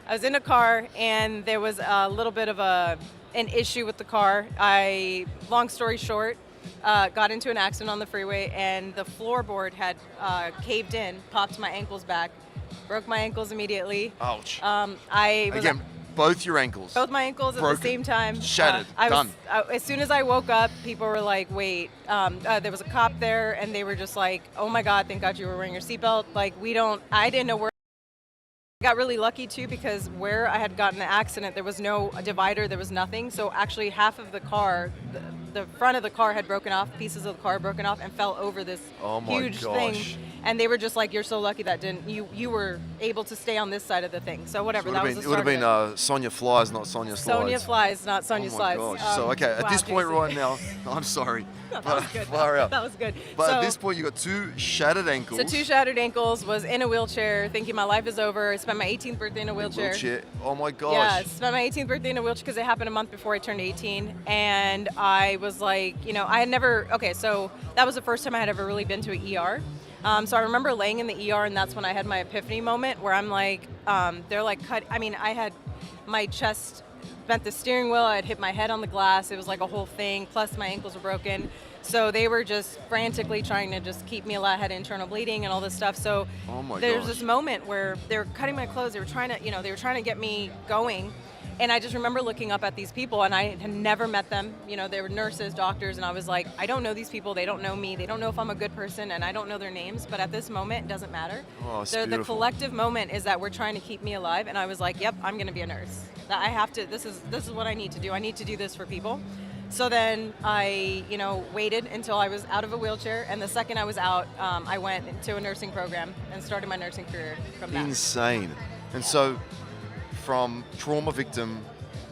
I was in a car, and there was a little bit of an issue with the car. Long story short, got into an accident on the freeway, and the floorboard had caved in, popped my ankles back, broke my ankles immediately. Ouch. I was Again, both your ankles. both my ankles broken, at the same time. Shattered. Done. As soon as I woke up, people were like, wait, there was a cop there, and they were just like, oh my God, thank God you were wearing your seatbelt. Like, I didn't know where. I got really lucky too, because where I had gotten the accident, there was no divider, there was nothing. So actually half of the car, the front of the car had broken off, pieces of the car broken off and fell over this huge thing. And they were just like, you're so lucky that you were able to stay on this side of the thing. So whatever, that was the It would have been Sonya Flies, not Sonya Slides. Sonya Flies, not Sonya Slides. Oh my gosh. So, okay, at this point right now, I'm sorry. No, that was good. Far out. That was good. But so, at this point, you got 2 shattered ankles. So 2 shattered ankles, was in a wheelchair, thinking my life is over. I spent my 18th birthday in a wheelchair. Oh my gosh. Yeah, spent my 18th birthday in a wheelchair because it happened a month before I turned 18. And I was like, I had never, so that was the first time I had ever really been to an ER. So I remember laying in the ER, and that's when I had my epiphany moment where I'm like, they're like, I had my chest bent the steering wheel, I had hit my head on the glass, it was like a whole thing, plus my ankles were broken. So they were just frantically trying to just keep me alive, I had internal bleeding and all this stuff. So there's this moment where they were cutting my clothes, they were trying to get me going. And I just remember looking up at these people, and I had never met them. They were nurses, doctors, and I was like, I don't know these people, they don't know me, they don't know if I'm a good person, and I don't know their names, but at this moment, it doesn't matter. The collective moment is that we're trying to keep me alive, and I was like, yep, I'm gonna be a nurse. I have to, this is what I need to do. I need to do this for people. So then I, waited until I was out of a wheelchair, and the second I was out, I went into a nursing program and started my nursing career from that. Insane. And so, from trauma victim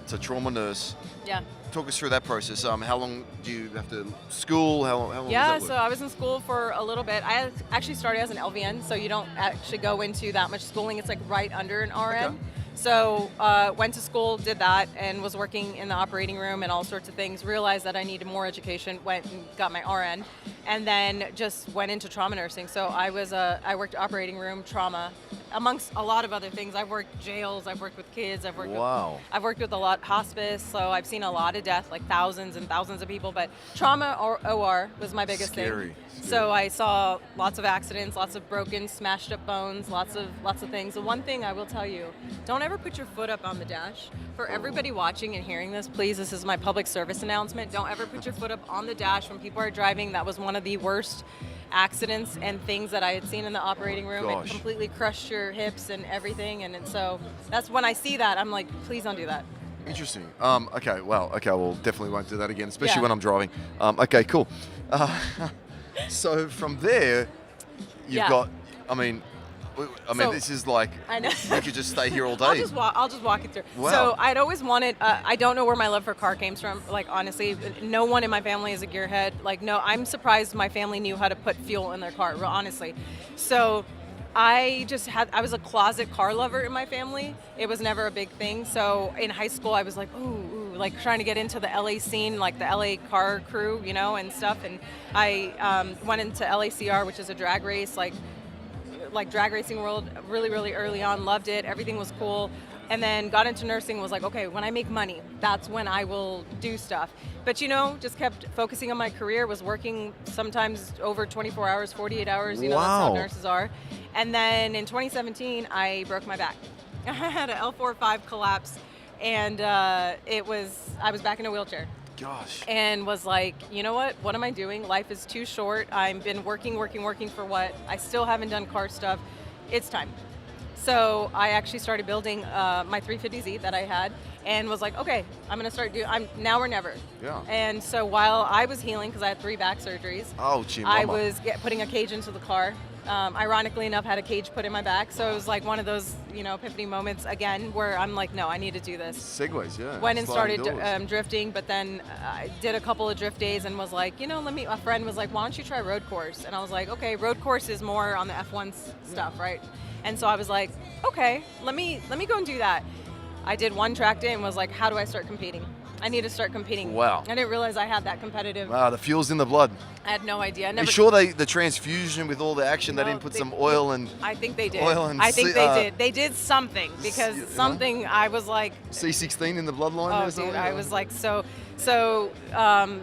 to trauma nurse. Yeah. Talk us through that process. How long do you have to school? How long does Yeah, that work? so I was in school for a little bit. I actually started as an LVN, so you don't actually go into that much schooling. It's like right under an RN. Okay. So went to school, did that, and was working in the operating room and all sorts of things. Realized that I needed more education, went and got my RN, and then just went into trauma nursing. So I worked operating room, trauma, amongst a lot of other things. I've worked jails, I've worked with kids, I've worked with a lot hospice, so I've seen a lot of death, like thousands and thousands of people, but trauma or OR was my biggest thing. So I saw lots of accidents, lots of broken, smashed up bones, lots of things. The one thing I will tell you, don't ever put your foot up on the dash. For everybody watching and hearing this, please, this is my public service announcement. Don't ever put your foot up on the dash when people are driving. That was one of the worst accidents and things that I had seen in the operating room. It completely crushed your hips and everything. And so that's when I see that, I'm like, please don't do that. Interesting. Okay, well, definitely won't do that again, especially when I'm driving. Okay, cool. So from there, you've got, this is like, I know. we could just stay here all day. I'll just walk it through. Wow. So I'd always wanted, I don't know where my love for car came from. Like, honestly, no one in my family is a gearhead. Like, no, I'm surprised my family knew how to put fuel in their car, honestly. So I was a closet car lover in my family. It was never a big thing. So in high school, I was like, like trying to get into the LA scene, like the LA car crew, and stuff. And I went into LACR, which is a drag race, like drag racing world, really, really early on. Loved it. Everything was cool. And then got into nursing, was like, okay, when I make money, that's when I will do stuff. But just kept focusing on my career, was working sometimes over 24 hours, 48 hours, that's how nurses are. And then in 2017, I broke my back. I had an L4-5 collapse, and I was back in a wheelchair. Gosh. And was like, you know what am I doing? Life is too short. I've been working for what? I still haven't done car stuff. It's time. So I actually started building my 350Z that I had, and was like, okay, I'm gonna start I'm now or never. Yeah. And so while I was healing, because I had 3 back surgeries, I was putting a cage into the car. Ironically enough, had a cage put in my back, so it was like one of those, epiphany moments again, where I'm like, no, I need to do this. Segways, yeah. Went and started drifting, but then I did a couple of drift days and was like, a friend was like, why don't you try road course? And I was like, okay, road course is more on the F1 stuff, right? And so I was like, okay, let me go and do that. I did one track day and was like, how do I start competing? I need to start competing. Wow. I didn't realize I had that competitive. Wow, the fuel's in the blood. I had no idea. I Are never. you sure the transfusion with all the action, they didn't put some oil and... I think they did. Oil and I think they did. They did something because something I was like... C16 in the bloodline? Oh, dude, I was like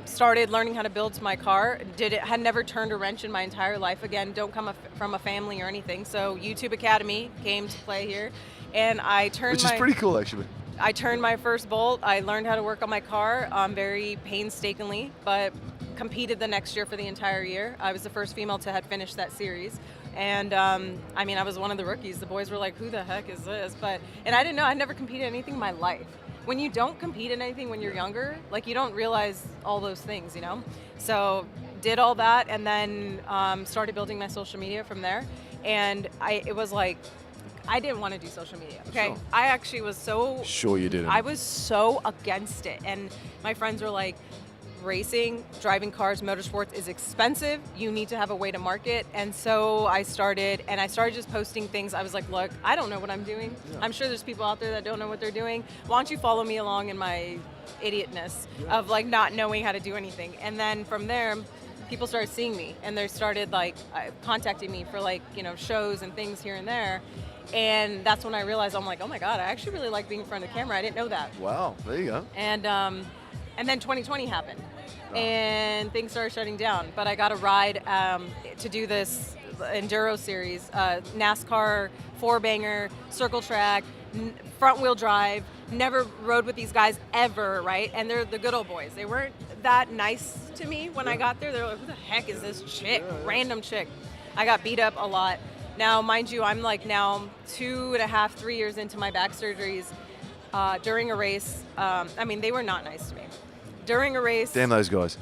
started learning how to build my car. Had never turned a wrench in my entire life. Again, don't come from a family or anything. So YouTube Academy came to play here, and I turned Which is pretty cool, actually. I turned my first bolt. I learned how to work on my car very painstakingly, but competed the next year for the entire year. I was the first female to have finished that series. And I mean, I was one of the rookies. The boys were like, who the heck is this? And I didn't know. I'd never competed in anything in my life. When you don't compete in anything when you're younger, like you don't realize all those things, you know? So did all that and then started building my social media from there. And it was like, I didn't want to do social media, okay? Sure. I actually was so... Sure you didn't. I was so against it. And my friends were like, racing, driving cars, motorsports is expensive. You need to have a way to market. And so I started just posting things. I was like, look, I don't know what I'm doing. Yeah. I'm sure there's people out there that don't know what they're doing. Why don't you follow me along in my idiotness of like not knowing how to do anything? And then from there, people started seeing me and they started like contacting me for like, you know, shows and things here and there. And that's when I realized, I'm like, oh my God, I actually really like being in front of the camera. I didn't know that. Wow, there you go. And then 2020 happened, and things started shutting down. But I got a ride to do this enduro series, NASCAR, four-banger, circle track, front-wheel drive. Never rode with these guys ever, right? And they're the good old boys. They weren't that nice to me when I got there. They were like, who the heck is this chick? Random chick. I got beat up a lot. Now, mind you, I'm like now 2.5, 3 years into my back surgeries. During a race, I mean, they were not nice to me. During a race... Damn those guys.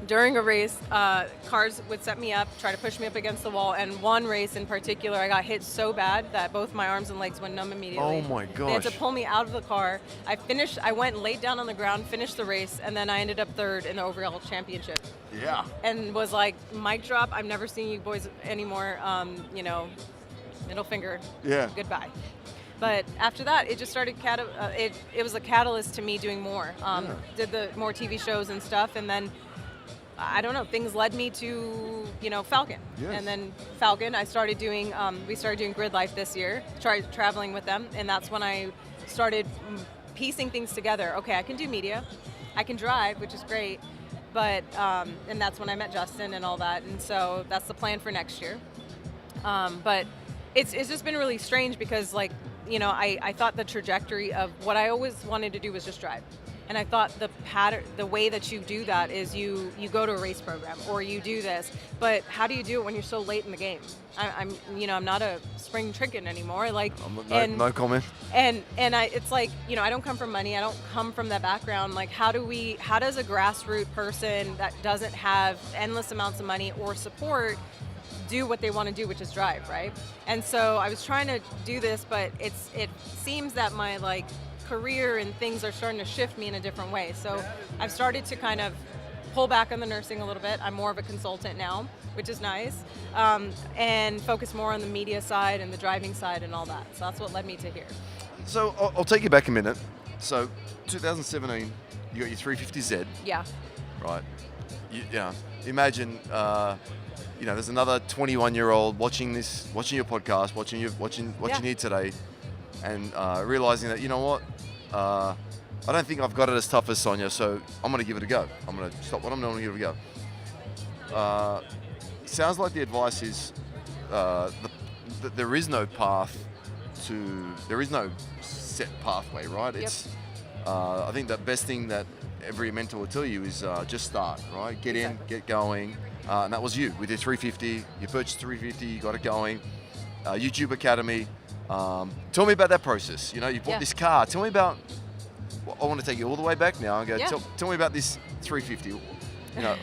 During a race, cars would set me up, try to push me up against the wall, and one race in particular, I got hit so bad that both my arms and legs went numb immediately. Oh my gosh. They had to pull me out of the car. I went and laid down on the ground, finished the race, and then I ended up third in the overall championship. Yeah. And was like, mic drop, I'm never seeing you boys anymore, you know, middle finger, goodbye. But after that, it just started, it was a catalyst to me doing more. Did the more TV shows and stuff, and then, I don't know, things led me to, you know, Falcon. Yes. And then Falcon, I started doing, we started doing Grid Life this year, started traveling with them, and that's when I started piecing things together. Okay, I can do media, I can drive, which is great, but, and that's when I met Justin and all that, and so that's the plan for next year. But it's just been really strange because, like, you know, I thought the trajectory of what I always wanted to do was just drive. And I thought the way that you do that is you go to a race program or you do this. But how do you do it when you're so late in the game? I'm not a spring chicken anymore. Like, no comment. And it's like, you know, I don't come from money. I don't come from that background. Like, how does a grassroots person that doesn't have endless amounts of money or support do what they want to do, which is drive, right? And so I was trying to do this, but it seems that my like career and things are starting to shift me in a different way. So I've started to kind of pull back on the nursing a little bit. I'm more of a consultant now, which is nice, and focus more on the media side and the driving side and all that. So that's what led me to here. So I'll take you back a minute. So 2017, you got your 350Z. Yeah. Right. Imagine. You know, there's another 21-year-old watching your podcast, watching here today, and realizing that, you know what, I don't think I've got it as tough as Sonya, so I'm going to give it a go. I'm going to stop what I'm doing and give it a go. Sounds like the advice is there is no there is no set pathway, right? Yep. It's I think the best thing that every mentor will tell you is just start, right? Get in, get going. And that was you with your 350. You purchased 350, you got it going. YouTube Academy. Tell me about that process. You know, you bought this car. Tell me about. I want to take you all the way back now and go. Tell me about this 350. You know,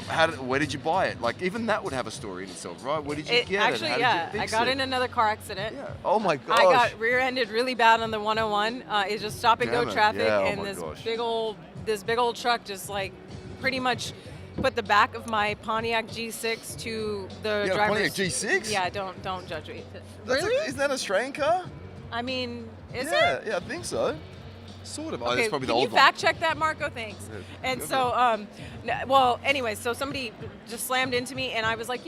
where did you buy it? Like, even that would have a story in itself, right? Where did you get it? Actually, I got in another car accident. Yeah. Oh my gosh. I got rear-ended really bad on the 101. It's just stop and go traffic, and this big old truck just like pretty much put the back of my Pontiac G6 to the driver's... Pontiac G6? Yeah, don't judge me. Really? Isn't that an Australian car? I mean, is it? Yeah, I think so. Sort of. Okay, That's probably the can you old one. fact check that, Marco? Thanks. Yeah, And go so, well, anyway, so somebody just slammed into me, and I was like,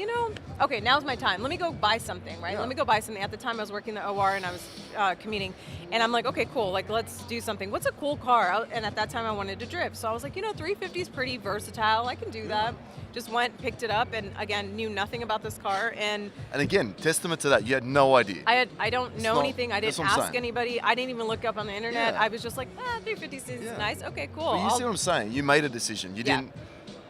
okay, now's my time. Let me go buy something, right? Yeah. Let me go buy something. At the time, I was working the OR, and I was commuting, and I'm like, okay, cool. Like, let's do something. What's a cool car? And at that time, I wanted to drift, so I was like, 350 is pretty versatile. I can do that. Just went, picked it up, and again, knew nothing about this car. And again, testament to that, you had no idea. I don't know anything. I that's didn't what I'm ask saying. anybody. I didn't even look up on the internet. Yeah. I was just like, 350 is nice. Okay, cool. But you see what I'm saying? You made a decision. You Yeah.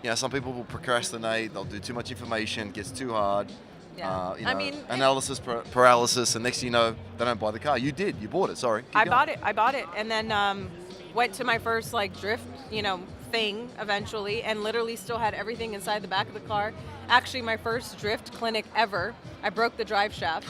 didn't. Some people will procrastinate. They'll do too much information. Gets too hard. Yeah. I mean, analysis paralysis, and next thing you know, they don't buy the car. You did. You bought it. Sorry. I bought it, and then went to my first drift, thing eventually, and literally still had everything inside the back of the car. Actually, my first drift clinic ever, I broke the drive shaft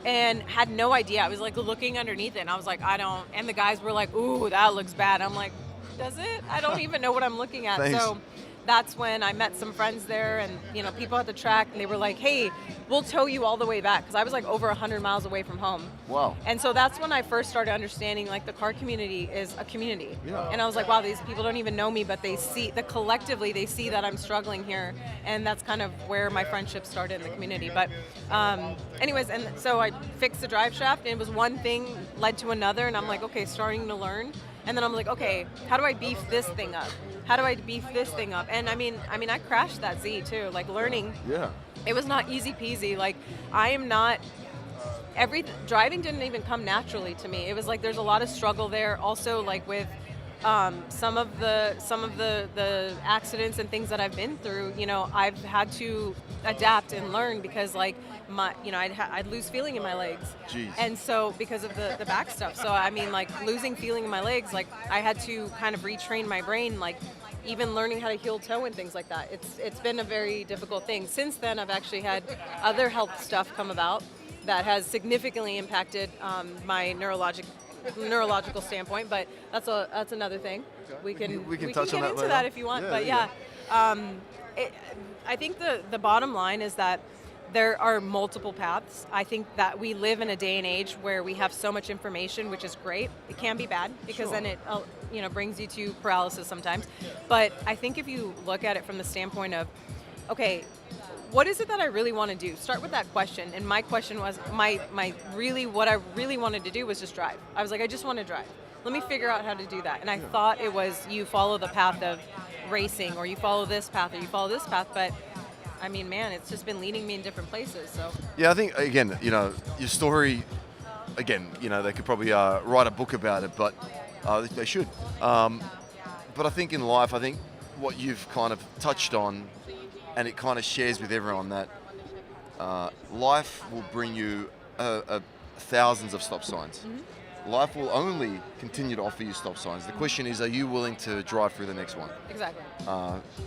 and had no idea. I was looking underneath it, and I was like, I don't. And the guys were like, ooh, that looks bad. I'm like, does it? I don't even know what I'm looking at. Thanks. So that's when I met some friends there, and people at the track, and they were like, hey, we'll tow you all the way back, because I was over 100 miles away from home. Wow. And so that's when I first started understanding the car community is a community. Yeah. And I was like, wow, these people don't even know me, but they see collectively they see that I'm struggling here, and that's kind of where my friendship started in the community. But anyways, and so I fixed the drive shaft, and it was one thing led to another, and I'm like, okay, starting to learn. And then I'm like, okay, how do I beef this thing up? How do I beef this thing up? And I mean, I crashed that Z too, learning. Yeah. It was not easy peasy. I am not. Driving didn't even come naturally to me. It was there's a lot of struggle there. Also, with some of the accidents and things that I've been through. I've had to adapt and learn, because I'd lose feeling in my legs. Jeez. And so because of the back stuff. So I mean, losing feeling in my legs, I had to kind of retrain my brain, even learning how to heel toe and things like that. It's been a very difficult thing. Since then, I've actually had other health stuff come about that has significantly impacted my neurological standpoint, but that's another thing. Okay. We can touch get on that into later. that if you want. But I think the bottom line is that there are multiple paths. I think that we live in a day and age where we have so much information, which is great. It can be bad, because Sure. then it brings you to paralysis sometimes. But I think if you look at it from the standpoint of, okay, what is it that I really want to do? Start with that question. And my question was, what I really wanted to do was just drive. I was like, I just want to drive. Let me figure out how to do that. And I thought it was, you follow the path of racing, or you follow this path, or you follow this path. But I mean, man, it's just been leading me in different places. So Yeah, I think, again, your story, again, they could probably write a book about it, but they should. But I think in life, what you've kind of touched on, and it kind of shares with everyone, that life will bring you thousands of stop signs. Mm-hmm. Life will only continue to offer you stop signs. The question is, are you willing to drive through the next one? exactly.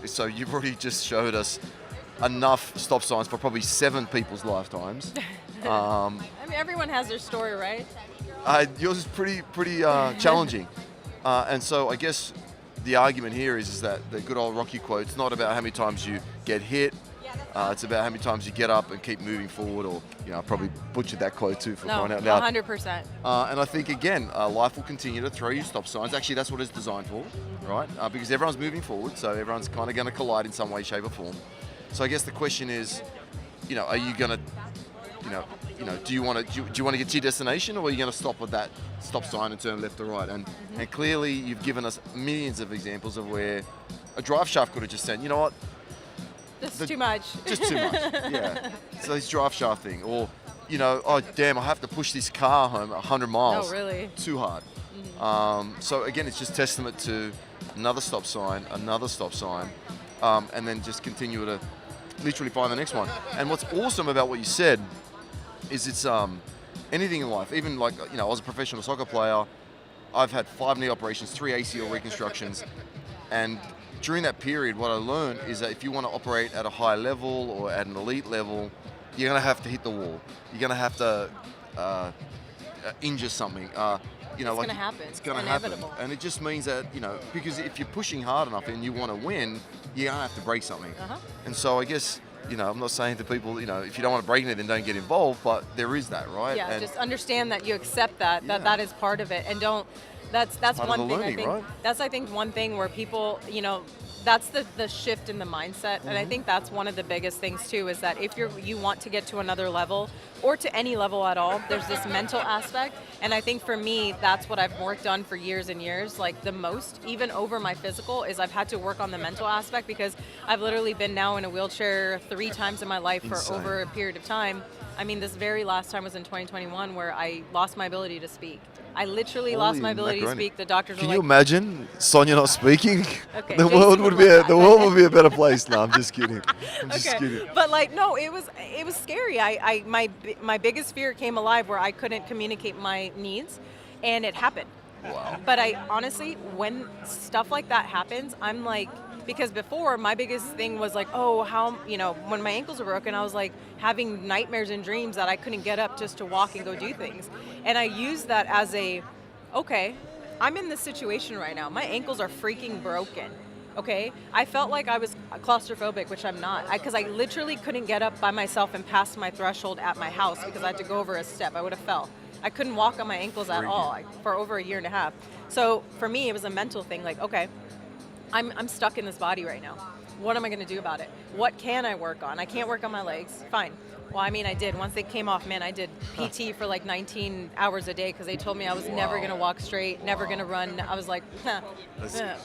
So you've already just showed us enough stop signs for probably 7 people's lifetimes. I mean, everyone has their story, right? Yours is pretty challenging. And so I guess the argument here is that the good old Rocky quote, it's not about how many times you get hit, it's about how many times you get up and keep moving forward, or, I probably butchered that quote too for crying out loud. 100%. And I think, again, life will continue to throw you stop signs. Actually, that's what it's designed for, right? Because everyone's moving forward, so everyone's kind of going to collide in some way, shape or form. So I guess the question is, are you going to, do you want to get to your destination, or are you going to stop at that stop sign and turn left or right? And clearly you've given us millions of examples of where a drive shaft could have just said, you know what? Just too much. Just too much, yeah. So this drive shaft thing, or, oh damn, I have to push this car home 100 miles. Oh, really? Too hard. So again, it's just testament to another stop sign, and then just continue to literally find the next one. And what's awesome about what you said is it's anything in life. Even I was a professional soccer player. I've had 5 knee operations, 3 ACL reconstructions, and during that period, what I learned is that if you want to operate at a high level or at an elite level, you're going to have to hit the wall. You're going to have to injure something. It's going to happen. It's going to happen. And it just means that, because if you're pushing hard enough and you want to win, you're going to have to break something. And so I guess, I'm not saying to people, if you don't want to break anything, don't get involved, but there is that, right? Yeah, and just understand that you accept that is part of it, and don't That's part of one the thing learning, I think. right? That's I think one thing where people, that's the shift in the mindset, and I think that's one of the biggest things too. Is that if you want to get to another level or to any level at all, there's this mental aspect, and I think for me that's what I've worked on for years and years. Like the most, even over my physical, is I've had to work on the mental aspect because I've literally been now in a wheelchair 3 times in my life for Insane. over a period of time. I mean, this very last time was in 2021 where I lost my ability to speak. I literally lost my ability to speak. The doctors Can were you like, imagine Sonya not speaking? Okay, The Jason world would would be love that. the world would be a better place. No, I'm just kidding. I'm just okay. kidding. But like, no, it was scary. My biggest fear came alive where I couldn't communicate my needs, and it happened. Wow. But I honestly, when stuff like that happens, I'm like, because before my biggest thing was like, oh, how, when my ankles were broken, I was like having nightmares and dreams that I couldn't get up just to walk and go do things. And I used that as okay, I'm in this situation right now. My ankles are freaking broken. Okay, I felt like I was claustrophobic, which I'm not, because I literally couldn't get up by myself and pass my threshold at my house because I had to go over a step. I would have fell. I couldn't walk on my ankles at all for over a year and a half. So for me, it was a mental thing. Like, okay, I'm stuck in this body right now. What am I going to do about it? What can I work on? I can't work on my legs. Fine. Well, I mean, I did. Once they came off, man, I did PT for like 19 hours a day because they told me I was never going to walk straight, never going to run. I was like,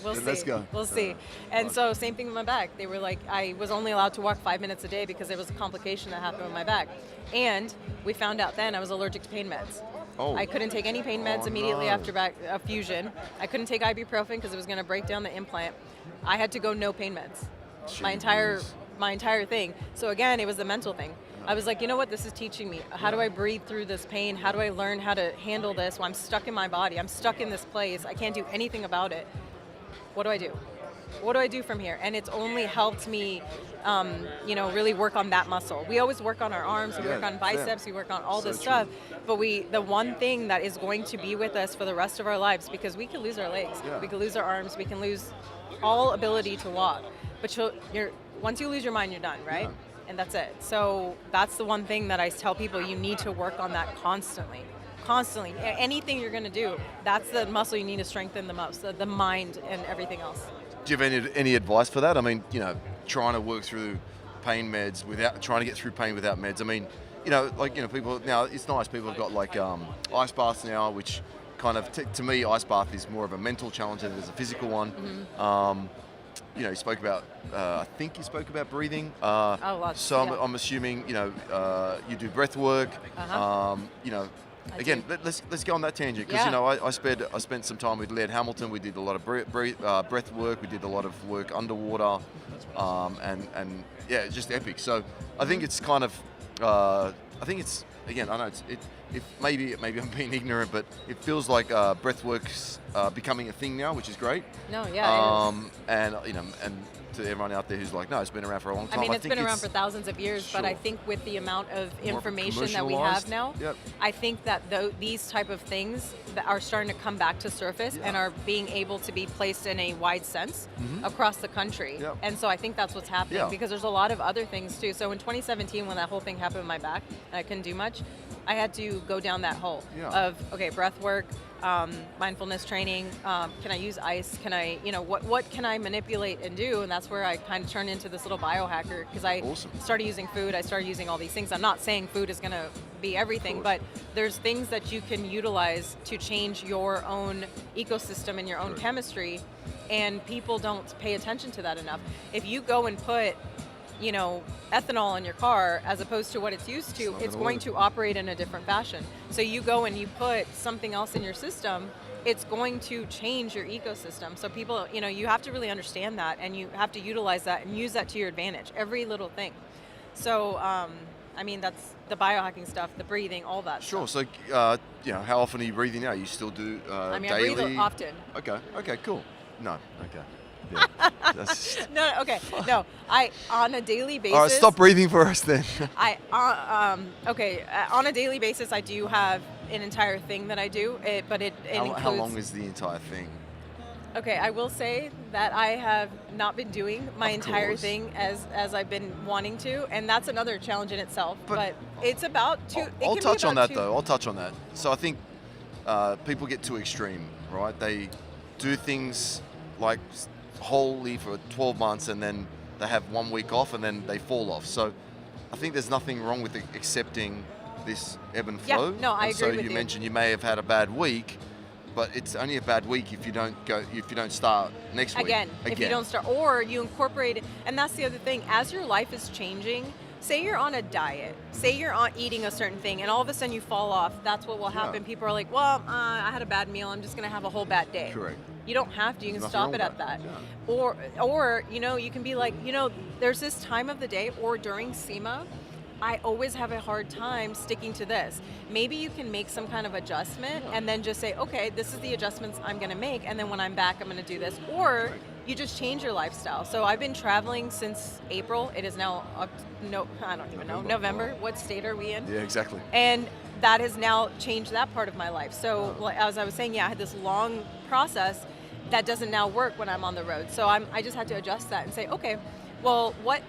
we'll see. Let's go. We'll see. And so same thing with my back. They were like, I was only allowed to walk 5 minutes a day because there was a complication that happened with my back. And we found out then I was allergic to pain meds. Oh. I couldn't take any pain meds immediately no. after back fusion. I couldn't take ibuprofen because it was going to break down the implant. I had to go no pain meds. My entire thing. So again, it was the mental thing. I was like, you know what, this is teaching me. How do I breathe through this pain? How do I learn how to handle this? Well, I'm stuck in my body. I'm stuck in this place. I can't do anything about it. What do I do? What do I do from here? And it's only helped me, really work on that muscle. We always work on our arms, we work on biceps, we work on all this stuff. But the one thing that is going to be with us for the rest of our lives, because we could lose our legs, we could lose our arms, we can lose all ability to walk. But once you lose your mind, you're done, right? Yeah. And that's it. So that's the one thing that I tell people, you need to work on that constantly. Constantly. Anything you're going to do, that's the muscle you need to strengthen the most, the mind and everything else. Do you have any advice for that? I mean, trying to work through pain meds trying to get through pain without meds. I mean, people now, it's nice. People have got like ice baths now, which kind of, to me, ice bath is more of a mental challenge than it is a physical one. Mm-hmm. You spoke about, I think you spoke about breathing. Lots. So yeah. I'm assuming, you do breath work. Uh-huh. Again, let's go on that tangent because I spent some time with Laird Hamilton. We did a lot of breath work. We did a lot of work underwater, and yeah, it's just epic. So I think it's kind of, I think it's, again, I know maybe I'm being ignorant, but it feels like breath work's becoming a thing now, which is great. No, yeah. And to everyone out there who's like, no, it's been around for a long time. I mean, it's been around for thousands of years, sure. but I think with the amount of information that we commercialized. have now, Yep. I think that these type of things that are starting to come back to surface and are being able to be placed in a wide sense across the country. Yep. And so I think that's what's happening because there's a lot of other things too. So in 2017, when that whole thing happened with my back and I couldn't do much, I had to go down that hole of, okay, breath work, mindfulness training, can I use ice, can I, what can I manipulate and do? And that's where I kind of turned into this little biohacker because I started using food, I started using all these things. I'm not saying food is going to be everything, but there's things that you can utilize to change your own ecosystem and your own chemistry, and people don't pay attention to that enough. If you go and put ethanol in your car as opposed to what it's used to, it's going to operate in a different fashion. So you go and you put something else in your system, it's going to change your ecosystem. So people, you have to really understand that, and you have to utilize that and use that to your advantage, every little thing. So, I mean, that's the biohacking stuff, the breathing, all that stuff. So, how often are you breathing now? You still do daily? I breathe often. Okay, cool. No, okay. Yeah, that's just... No, I, on a daily basis... All right, stop breathing for us then. On a daily basis, I do have an entire thing that I do, but it includes... How long is the entire thing? Okay, I will say that I have not been doing my entire thing as I've been wanting to, and that's another challenge in itself, but it's about two... I'll touch on that, though. I'll touch on that. So I think... people get too extreme, right? They do things like wholly for 12 months and then they have 1 week off and then they fall off. So I think there's nothing wrong with accepting this ebb and flow. Yeah, no, I agree so with you mentioned you may have had a bad week, but it's only a bad week if you don't start next week. Again, if you don't start, or you incorporate it. And that's the other thing. As your life is changing, say you're on a diet, say you're on eating a certain thing, and all of a sudden you fall off, that's what will happen. People are like, well, I had a bad meal, I'm just going to have a whole bad day. Correct. You don't have to. You can stop it at that. Yeah. Or you can be like, there's this time of the day, or during SEMA, I always have a hard time sticking to this. Maybe you can make some kind of adjustment and then just say, okay, this is the adjustments I'm going to make, and then when I'm back, I'm going to do this. Or you just change your lifestyle. So I've been traveling since April. It is now, I don't even know, November. What state are we in? Yeah, exactly. And that has now changed that part of my life. So as I was saying, I had this long process that doesn't now work when I'm on the road. So I just had to adjust that and say, okay, well, what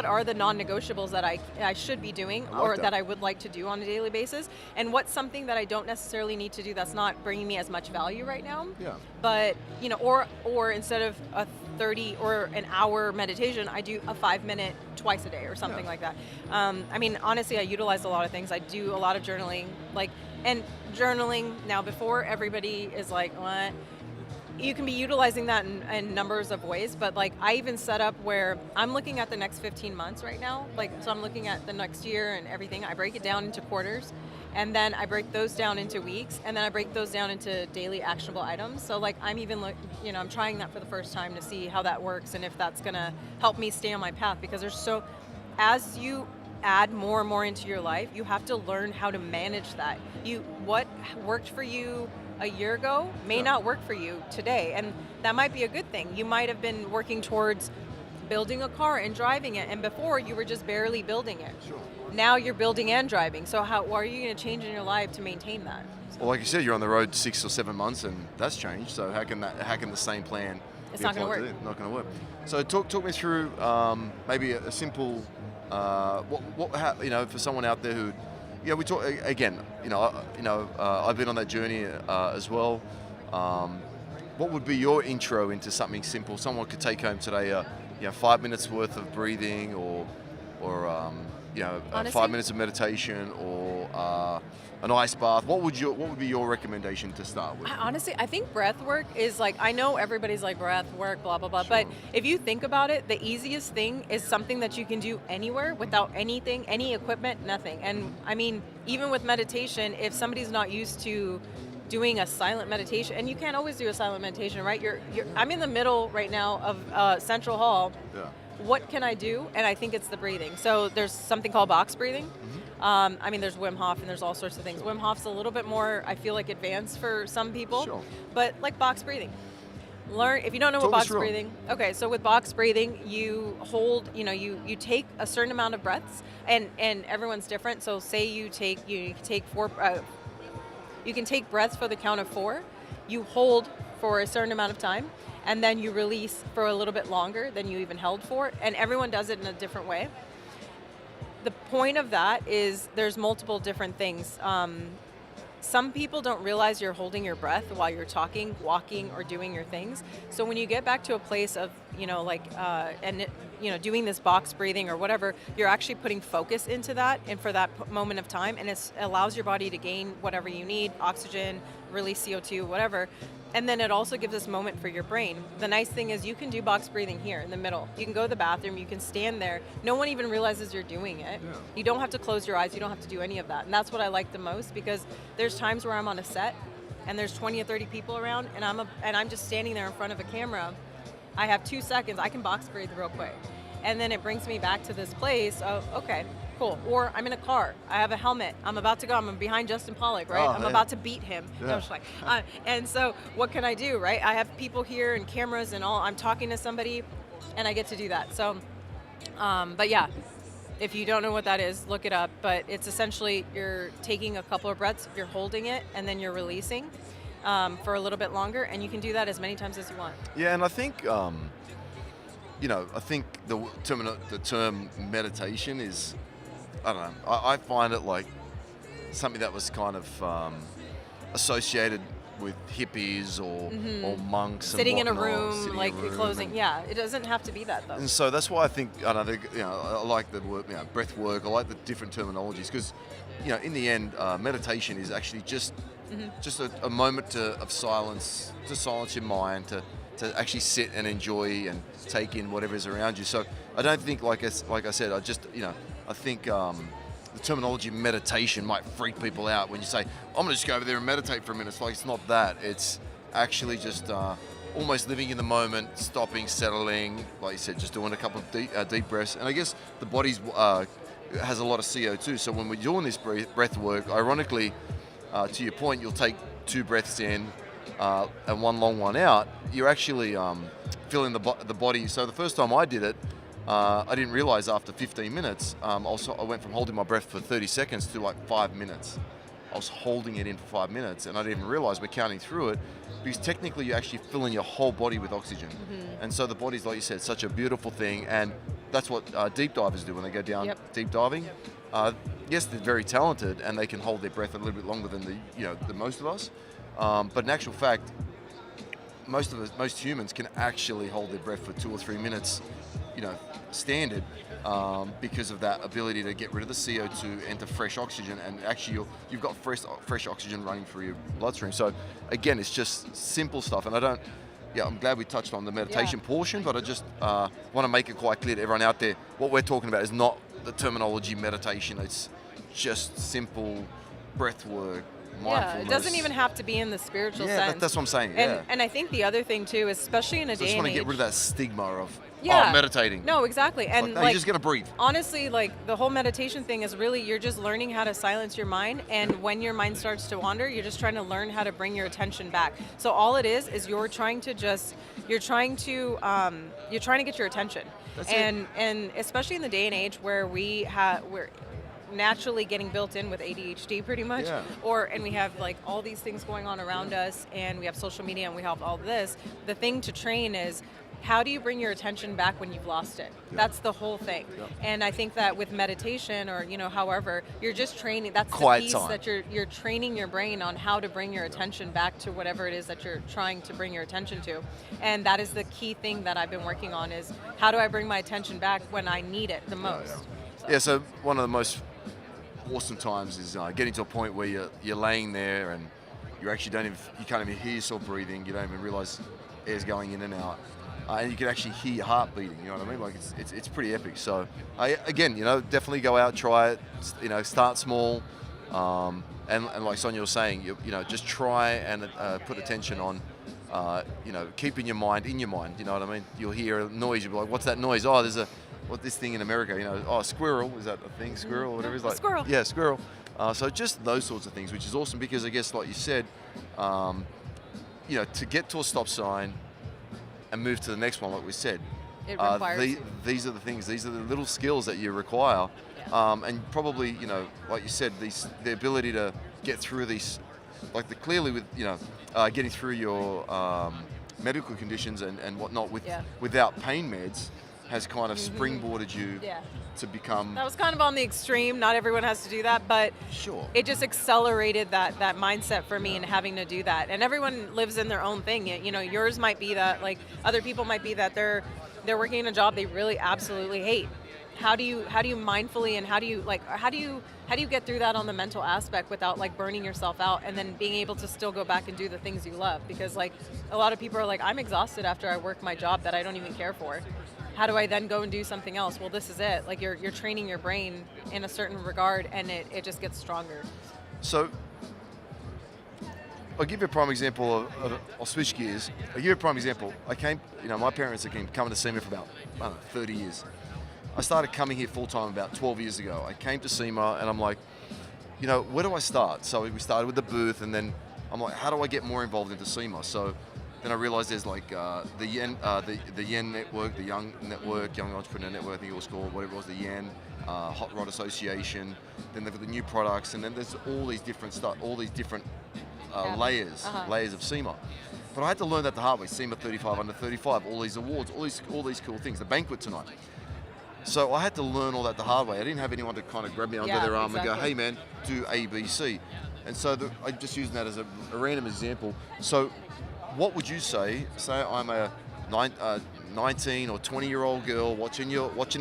are the non-negotiables that I should be doing or that I would like to do on a daily basis? And what's something that I don't necessarily need to do that's not bringing me as much value right now? Yeah. But, or instead of a 30 or an hour meditation, I do a 5-minute twice a day or something like that. Honestly, I utilize a lot of things. I do a lot of journaling, and journaling now before everybody is like, what? You can be utilizing that in numbers of ways, but I even set up where I'm looking at the next 15 months right now. So I'm looking at the next year and everything. I break it down into quarters, and then I break those down into weeks, and then I break those down into daily actionable items. So I'm even I'm trying that for the first time to see how that works and if that's gonna help me stay on my path, because as you add more and more into your life, you have to learn how to manage that. What worked for you a year ago may not work for you today, and that might be a good thing. You might have been working towards building a car and driving it, and before you were just barely building it. Sure. Now you're building and driving. So how are you going to change in your life to maintain that? Well, like you said, you're on the road 6 or 7 months, and that's changed. So how can the same plan? It's not going to work. Not going to work. So talk me through maybe a simple for someone out there who. Yeah, we talk again. I've been on that journey as well. What would be your intro into something simple? Someone could take home today, 5 minutes worth of breathing, or Honestly, 5 minutes of meditation, or an ice bath. What would be your recommendation to start with? I think breath work is I know everybody's like breath work, blah, blah, blah. Sure. But if you think about it, the easiest thing is something that you can do anywhere without anything, any equipment, nothing. And even with meditation, if somebody's not used to doing a silent meditation, and you can't always do a silent meditation, right? I'm in the middle right now of Central Hall. Yeah. What can I do? And I think it's the breathing. So there's something called box breathing. Mm-hmm. There's Wim Hof, and there's all sorts of things. Wim Hof's a little bit more, I feel like, advanced for some people. Sure. But box breathing. Learn, if you don't know what box breathing, okay, so with box breathing, you hold, you take a certain amount of breaths, and everyone's different. So say you take 4, you can take breaths for the count of 4, you hold for a certain amount of time, and then you release for a little bit longer than you even held for, and everyone does it in a different way. The point of that is there's multiple different things. Some people don't realize you're holding your breath while you're talking, walking, or doing your things. So when you get back to a place of, doing this box breathing or whatever, you're actually putting focus into that and for that moment of time, and it allows your body to gain whatever you need, oxygen, release CO2, whatever. And then it also gives this moment for your brain. The nice thing is you can do box breathing here in the middle. You can go to the bathroom, you can stand there. No one even realizes you're doing it. Yeah. You don't have to close your eyes, you don't have to do any of that. And that's what I like the most, because there's times where I'm on a set and there's 20 or 30 people around, and I'm just standing there in front of a camera. I have 2 seconds, I can box breathe real quick. And then it brings me back to this place of, okay, cool. Or I'm in a car, I have a helmet, I'm about to go, I'm behind Justin Pollock, right? I'm about to beat him. Yeah. No, just and so what can I do, right? I have people here and cameras and all, I'm talking to somebody, and I get to do that. So, but yeah, if you don't know what that is, look it up. But it's essentially you're taking a couple of breaths, you're holding it, and then you're releasing for a little bit longer, and you can do that as many times as you want. Yeah, and I think, I think the term meditation is, I don't know, I find it like something that was kind of associated with hippies or monks sitting and in a whatnot, room, sitting like in a room closing. and, Yeah, it doesn't have to be that though. and so that's why I think I like the word breath work. I like the different terminologies because in the end, meditation is actually just a moment of silence, to silence your mind, to actually sit and enjoy and take in whatever is around you. So I don't think, like I said, I think the terminology meditation might freak people out when you say, I'm going to just go over there and meditate for a minute. It's like, it's not that. It's actually just almost living in the moment, stopping, settling, like you said, just doing a couple of deep breaths. And I guess the body's has a lot of CO2. So when we're doing this breath work, ironically, to your point, you'll take 2 breaths in and 1 long one out. You're actually filling the body. So the first time I did it, I didn't realize after 15 minutes, I went from holding my breath for 30 seconds to like 5 minutes. I was holding it in for 5 minutes, and I didn't even realize we're counting through it, because technically you're actually filling your whole body with oxygen. And so the body's, like you said, such a beautiful thing, and that's what deep divers do when they go down deep diving. Yes, they're very talented, and they can hold their breath a little bit longer than the most of us. But in actual fact, most humans can actually hold their breath for 2 or 3 minutes, standard, because of that ability to get rid of the CO2, enter fresh oxygen, and actually you've got fresh oxygen running through your bloodstream. So again, it's just simple stuff, and I'm glad we touched on the meditation portion, but I just want to make it quite clear to everyone out there, what we're talking about is not the terminology meditation. It's just simple breath work, mindfulness. Yeah, it doesn't even have to be in the spiritual sense. That's what I'm saying. And I think the other thing too, especially in a day and age, I just want to get rid of that stigma of meditating. No, exactly. And you're just gonna breathe. Honestly, like the whole meditation thing is really, you're just learning how to silence your mind, and when your mind starts to wander, you're just trying to learn how to bring your attention back. So all it is you're trying to get your attention. That's and especially in the day and age where we're naturally getting built in with ADHD pretty much, and we have like all these things going on around us, and we have social media, and we have all this. The thing to train is, how do you bring your attention back when you've lost it? That's the whole thing. And I think that with meditation, or however, you're just training. That's quiet the piece time. that you're training your brain on how to bring your attention back to whatever it is that you're trying to bring your attention to. And that is the key thing that I've been working on, is how do I bring my attention back when I need it the most? So one of the most awesome times is getting to a point where you're laying there and you can't even hear yourself breathing. You don't even realize air's going in and out. And you can actually hear your heart beating, you know what I mean? Like it's pretty epic. So again, definitely go out, try it. Start small, and like Sonya was saying, just try and put attention on, keeping your mind in your mind. You know what I mean? You'll hear a noise, you'll be like, "What's that noise?" Oh, there's this thing in America, squirrel. Is that a thing? Squirrel, or whatever it's like. Squirrel. Yeah, squirrel. So just those sorts of things, which is awesome, because I guess, like you said, to get to a stop sign and move to the next one, like we said, it requires these are the things, these are the little skills that you require, and probably, like you said, the ability to get through these, clearly with getting through your medical conditions and whatnot without pain meds has kind of springboarded you to become. That was kind of on the extreme. Not everyone has to do that, but it just accelerated that mindset for me, and having to do that. And everyone lives in their own thing. Yours might be that, like, other people might be that they're working in a job they really absolutely hate. How do you mindfully, and how do you get through that on the mental aspect without like burning yourself out, and then being able to still go back and do the things you love? Because like a lot of people are like, I'm exhausted after I work my job that I don't even care for. How do I then go and do something else? Well, this is it. Like you're training your brain in a certain regard, and it just gets stronger. So I'll give you a prime example I'll switch gears. I'll give you a prime example. My parents have been coming to see me for about 30 years. I started coming here full time about 12 years ago. I came to SEMA, and I'm like, where do I start? So we started with the booth, and then I'm like, how do I get more involved into SEMA? So then I realized there's like the Yen Network, the Young Network, Young Entrepreneur Network, I think it was called, whatever it was, the Yen, Hot Rod Association. Then they've got the new products, and then there's all these different stuff, all these different layers of SEMA. But I had to learn that the hard way. SEMA 35, under 35, all these awards, all these cool things. The banquet tonight. So I had to learn all that the hard way. I didn't have anyone to kind of grab me under their arm and go, "Hey man, do A, B, C." And so I'm just using that as a random example. So what would you say I'm a 19 or 20-year-old girl watching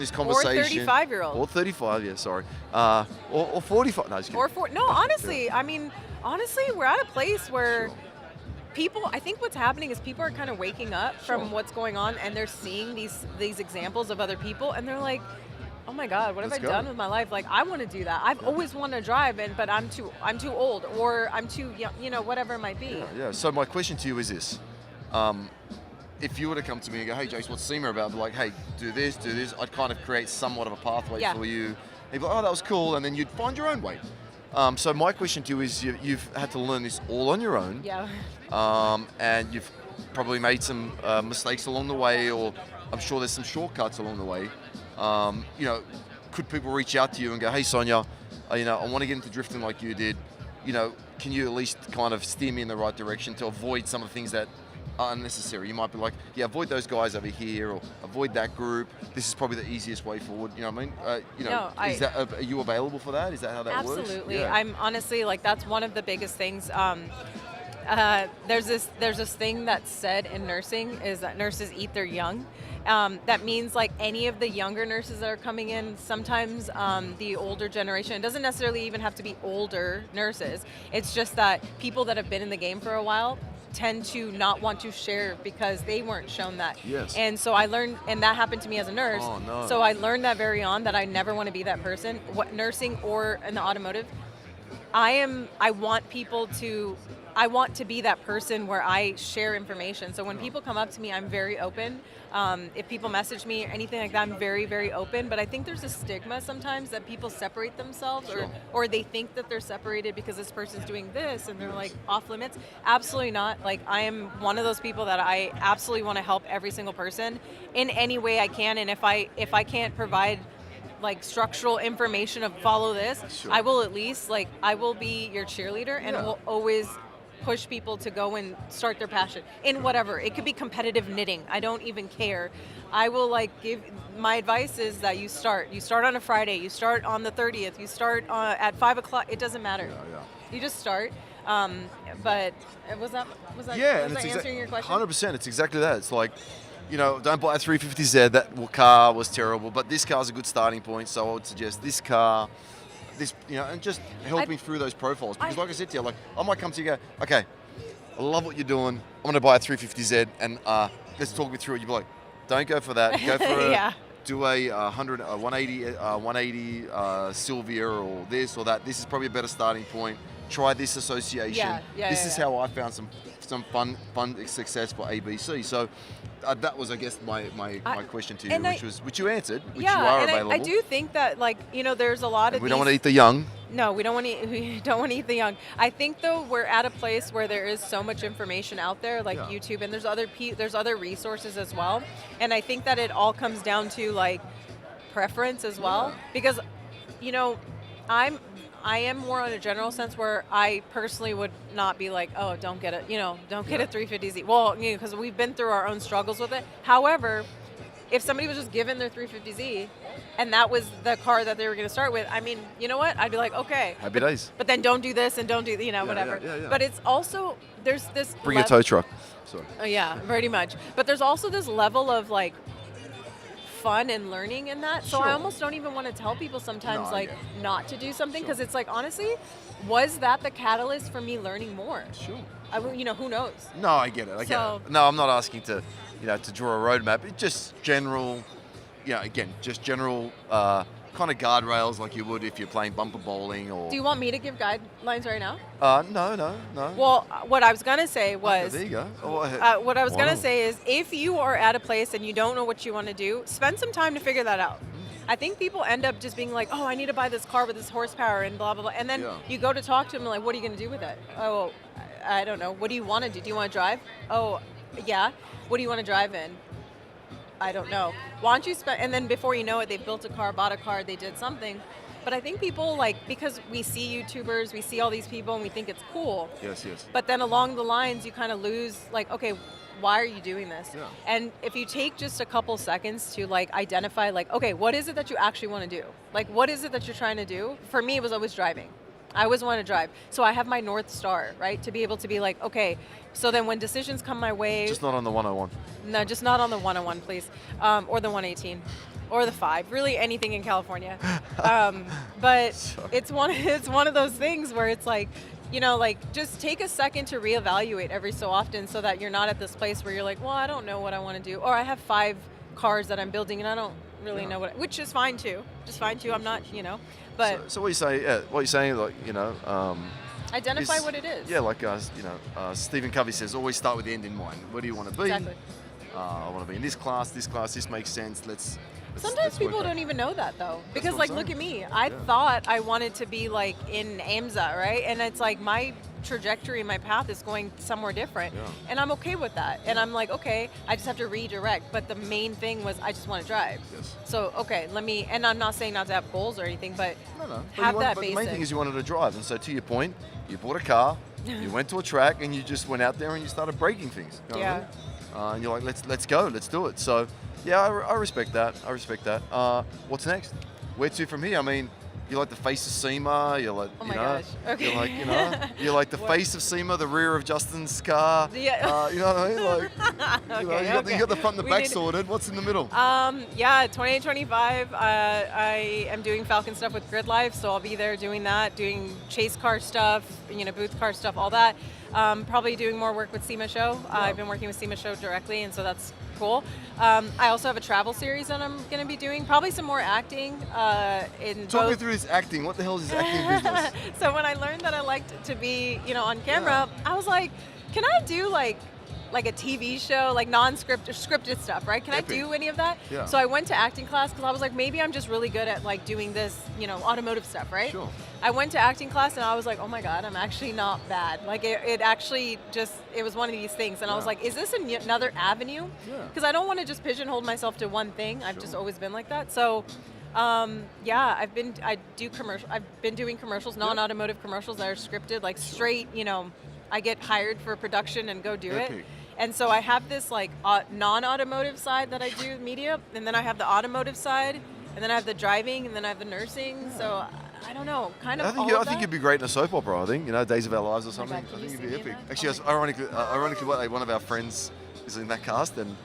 this conversation. Or 35-year-old. Or 35, yeah, sorry. Or 45. No, just kidding. Or no, honestly, I mean, we're at a place where people, I think what's happening is people are kind of waking up from what's going on, and they're seeing these examples of other people, and they're like, oh my God, what have I done with my life? Like, I want to do that. I've always wanted to drive, but I'm too old, or I'm too young, whatever it might be. Yeah. So my question to you is this. If you were to come to me and go, hey, Jace, what's SEMA about? I'd be like, hey, do this. I'd kind of create somewhat of a pathway for you. And you'd be like, oh, that was cool. And then you'd find your own way. So my question to you is you've had to learn this all on your own. Yeah. And you've probably made some mistakes along the way, or I'm sure there's some shortcuts along the way. Could people reach out to you and go, hey, Sonya, I want to get into drifting like you did. Can you at least kind of steer me in the right direction to avoid some of the things that are unnecessary? You might be like, yeah, avoid those guys over here, or avoid that group. This is probably the easiest way forward. You know what I mean? Are you available for that? Is that how that works? Absolutely. Yeah. I'm honestly, like, that's one of the biggest things. There's this thing that's said in nursing, is that nurses eat their young. That means, like, any of the younger nurses that are coming in, sometimes the older generation, it doesn't necessarily even have to be older nurses. It's just that people that have been in the game for a while tend to not want to share because they weren't shown that. Yes. And so I learned, and that happened to me as a nurse. Oh, no. So I learned that very on, that I never want to be that person, what, nursing or in the automotive. I want to be that person where I share information. So when people come up to me, I'm very open. If people message me or anything like that, I'm very, very open. But I think there's a stigma sometimes that people separate themselves, or they think that they're separated because this person's doing this and they're like off limits. Absolutely not. Like, I am one of those people that I absolutely want to help every single person in any way I can. And if I can't provide like structural information of follow this, I will at least, like, I will be your cheerleader, and will always push people to go and start their passion in whatever. It could be competitive knitting. I don't even care. I will, like, give, my advice is that you start on a Friday, you start on the 30th, you start at 5 o'clock. It doesn't matter. You just start. But was that answering your question? 100%. It's exactly that. It's like, don't buy a 350Z. That car was terrible, but this car's a good starting point. So I would suggest this car, and just helping through those profiles. Because like I said to you, like, I might come to you and go, okay, I love what you're doing. I'm going to buy a 350Z, and let's talk me through it. You'd be like, don't go for that. Go for do a 180 Sylvia, or this or that. This is probably a better starting point. Try this association. This is how I found some fun success for ABC. So that was, I guess, my question to you, which you answered, which you are available. I do think that, like, there's a lot of we don't want to eat the young. No, we don't want to eat the young. I think, though, we're at a place where there is so much information out there, like YouTube, and there's other resources as well. And I think that it all comes down to, like, preference as well, because I am more on a general sense where I personally would not be like, oh, don't get it, don't get a 350Z. Well, because we've been through our own struggles with it. However, if somebody was just given their 350Z and that was the car that they were going to start with, I mean, you know what? I'd be like, okay. Happy days. But then don't do this and don't do, whatever. Yeah. But it's also, there's this. Bring a tow truck. Sorry. Oh, yeah, pretty much. But there's also this level of, like, fun and learning in that. So I almost don't even want to tell people sometimes not to do something, because it's like, honestly, was that the catalyst for me learning more? Sure. Who knows? No, I get it. No, I'm not asking to, to draw a roadmap. It's just general, just general kind of guardrails like you would if you're playing bumper bowling or. Do you want me to give guidelines right now? No. Well, what I was gonna say was. Okay, there you go. What I was gonna say is, if you are at a place and you don't know what you want to do, spend some time to figure that out. I think people end up just being like, oh, I need to buy this car with this horsepower and blah, blah, blah. And then you go to talk to them and like, what are you going to do with it? Oh, I don't know. What do you want to do? Do you want to drive? Oh, yeah. What do you want to drive in? I don't know. Why don't you spend, and then before you know it, they've built a car, bought a car, they did something. But I think people, like, because we see YouTubers, we see all these people and we think it's cool. Yes. But then along the lines, you kind of lose, like, okay, why are you doing this? Yeah. And if you take just a couple seconds to, like, identify, like, okay, what is it that you actually want to do? Like, what is it that you're trying to do? For me, it was always driving. I always want to drive. So I have my North Star, right? To be able to be like, okay, so then when decisions come my way. Just not on the 101. No, just not on the 101, please. Or the 118. Or the 5. Really anything in California. But it's one of those things where it's like, you know, like just take a second to reevaluate every so often so that you're not at this place where you're like, well, I don't know what I want to do. Or I have 5 cars that I'm building and I don't really know which is fine too. Just fine too. I'm not, you know, but. So what you say, what you're saying, like, you know. Identify what it is. Yeah, like, you know, Stephen Covey says, always start with the end in mind. Where do you want to be? Exactly. I want to be in this class, this makes sense. Sometimes people don't even know that though, because like, look at me. I thought I wanted to be like in AMSA, right? And it's like my trajectory, my path is going somewhere different, and I'm okay with that. And I'm like, okay, I just have to redirect. But the main thing was I just want to drive. Yes. So okay, and I'm not saying not to have goals or anything, but have that basic. The main thing is you wanted to drive, and so to your point, you bought a car, you went to a track, and you just went out there and you started breaking things. You know what I mean? And you're like, let's go, let's do it. So. Yeah, I respect that. What's next? Where to from here? I mean, you're like the face of SEMA. You're like, gosh. Okay. You're like, you know, you're like the face of SEMA, the rear of Justin's car. Yeah. You know what I mean? Like, you got the front and the back sorted. What's in the middle? 2025. I am doing Falcon stuff with Grid Life, so I'll be there doing that, doing chase car stuff, you know, booth car stuff, all that. Probably doing more work with SEMA Show. I've been working with SEMA Show directly, and so that's cool. I also have a travel series that I'm going to be doing. Probably some more acting. Talk me through this acting. What the hell is this acting business? So when I learned that I liked to be, you know, on camera, I was like, can I do like a TV show, like scripted stuff, right? Can I do any of that? Yeah. So I went to acting class because I was like, maybe I'm just really good at like doing this, you know, automotive stuff, right? Sure. I went to acting class and I was like, oh my God, I'm actually not bad. Like it actually just, it was one of these things. And I was like, is this another avenue? Because I don't want to just pigeonhole myself to one thing. I've just always been like that. So I've been doing commercials, non-automotive commercials that are scripted, like straight, you know, I get hired for production and go do it. And so I have this like non-automotive side that I do media, and then I have the automotive side, and then I have the driving, and then I have the nursing. So I don't know, kind of. I think you'd be great in a soap opera. I think, you know, Days of Our Lives or something. God, I think you'd be epic. that? Actually, ironically, one of our friends is in that cast, and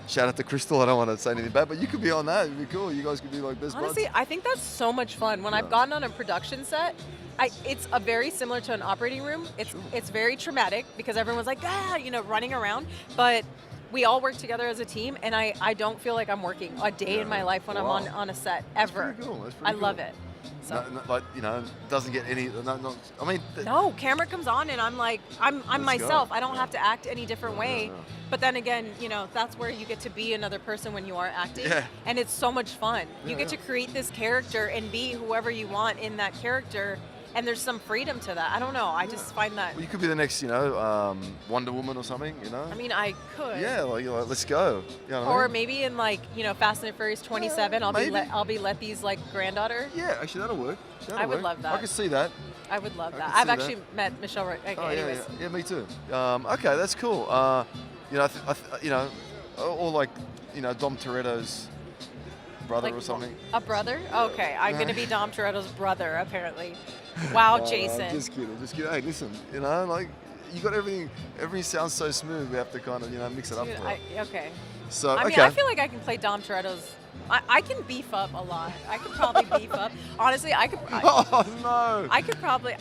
shout out to Crystal. I don't want to say anything bad, but you could be on that. It'd be cool. You guys could be like best buds. Honestly, I think that's so much fun. When I've gotten on a production set, it's a very similar to an operating room. It's very traumatic because everyone's like, you know, running around. But we all work together as a team, and I don't feel like I'm working a day in my life when I'm on a set, ever. That's pretty cool. I love it. So. Like, you know, doesn't get any. No, camera comes on and I'm like, I'm myself. I don't have to act any different way. But then again, you know, that's where you get to be another person when you are acting. And it's so much fun. You get to create this character and be whoever you want in that character. And there's some freedom to that. I don't know. I just find that. Well, you could be the next, you know, Wonder Woman or something, you know? I mean, I could. Yeah, like, you're like, let's go. You know or I mean? maybe in like, you know, Fast and Furious 27, I'll be Letty's like granddaughter. Yeah, actually that'll work. I would love that. I could see that. I would love that. I've actually met Michelle. Anyways. Yeah, me too. Okay, that's cool. You know, you know, or like, you know, Dom Toretto's brother or something. A brother? Okay, I'm gonna be Dom Toretto's brother apparently. Wow, Jason. Just kidding. Hey, listen, you know, like, you got everything. Everything sounds so smooth. We have to kind of, you know, mix it up. Okay. So, I mean, I feel like I can play Dom Toretto's. I can beef up a lot. I could probably beef up. Honestly, I could. Oh no. I could play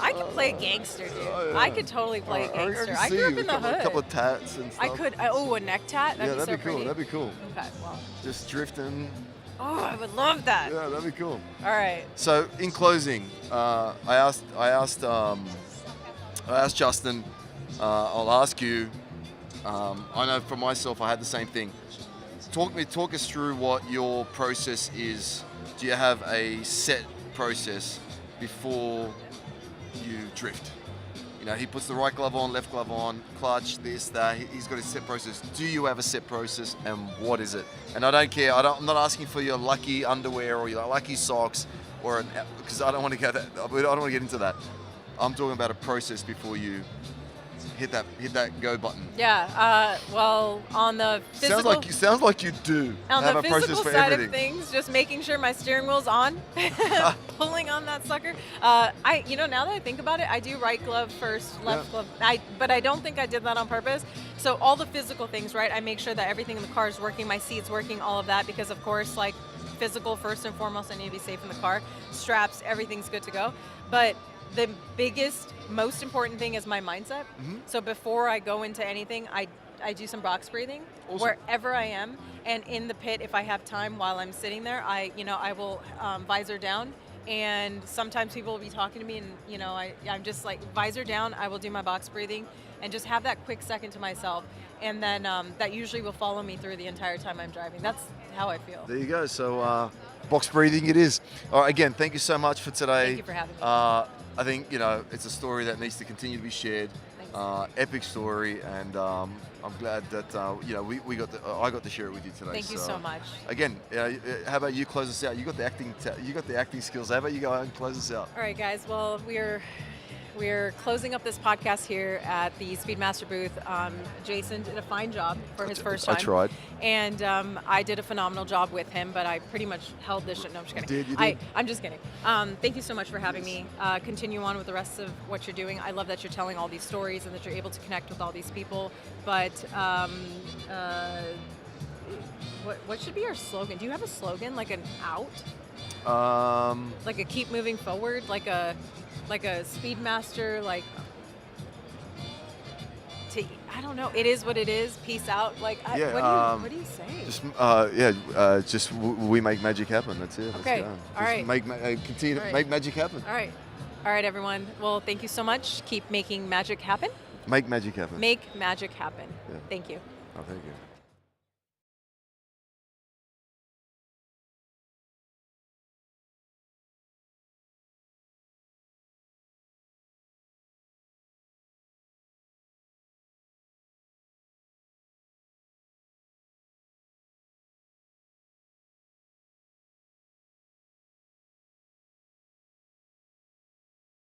a gangster, dude. Yeah. I could totally play a gangster. I grew up in the hood. A couple of tats and stuff. I could. A neck tat. That'd be so cool. That'd be cool. Okay, well. Just drifting. Oh, I would love that. Yeah, that'd be cool. All right. So, in closing, I asked Justin. I'll ask you. I know for myself, I had the same thing. Talk us through what your process is. Do you have a set process before you drift? You know, he puts the right glove on, left glove on, clutch, this, that. He's got a set process. Do you have a set process, and what is it? And I don't care. I'm not asking for your lucky underwear or your lucky socks, because I don't want to get that. I don't want to get into that. I'm talking about a process before you hit that go button? Yeah. Well, on the physical Sounds like you do on have the a process physical for side everything. of things, just making sure my steering wheel's on, pulling on that sucker. Now that I think about it, I do right glove first, left glove. But I don't think I did that on purpose. So all the physical things, right? I make sure that everything in the car is working, my seat's working, all of that, because of course, like physical first and foremost, I need to be safe in the car. Straps, everything's good to go. But the biggest, most important thing is my mindset. Mm-hmm. So before I go into anything, I do some box breathing. Awesome. Wherever I am, and in the pit, if I have time while I'm sitting there, I will visor down. And sometimes people will be talking to me, and I'm just like visor down. I will do my box breathing, and just have that quick second to myself, and then that usually will follow me through the entire time I'm driving. That's how I feel. There you go. So box breathing it is. All right, again, thank you so much for today. Thank you for having me. I think it's a story that needs to continue to be shared. Epic story, and I'm glad that I got to share it with you today. Thank you so much. Again, how about you close us out? You got the acting skills. How about you go and close us out? All right, guys. Well, we're closing up this podcast here at the Speedmaster booth. Jason did a fine job for his first time. I tried. And I did a phenomenal job with him, but I pretty much held this shit. No, I'm just kidding. You did? I'm just kidding. Thank you so much for having me. Continue on with the rest of what you're doing. I love that you're telling all these stories and that you're able to connect with all these people. But what should be our slogan? Do you have a slogan, like an out? Like a keep moving forward, like a Speedmaster, I don't know. It is what it is. Peace out. What do you say? Just we make magic happen. That's it. Okay. All right. Continue to make magic happen. All right, everyone. Well, thank you so much. Keep making magic happen. Make magic happen. Make magic happen. Yeah. Thank you. Oh, thank you.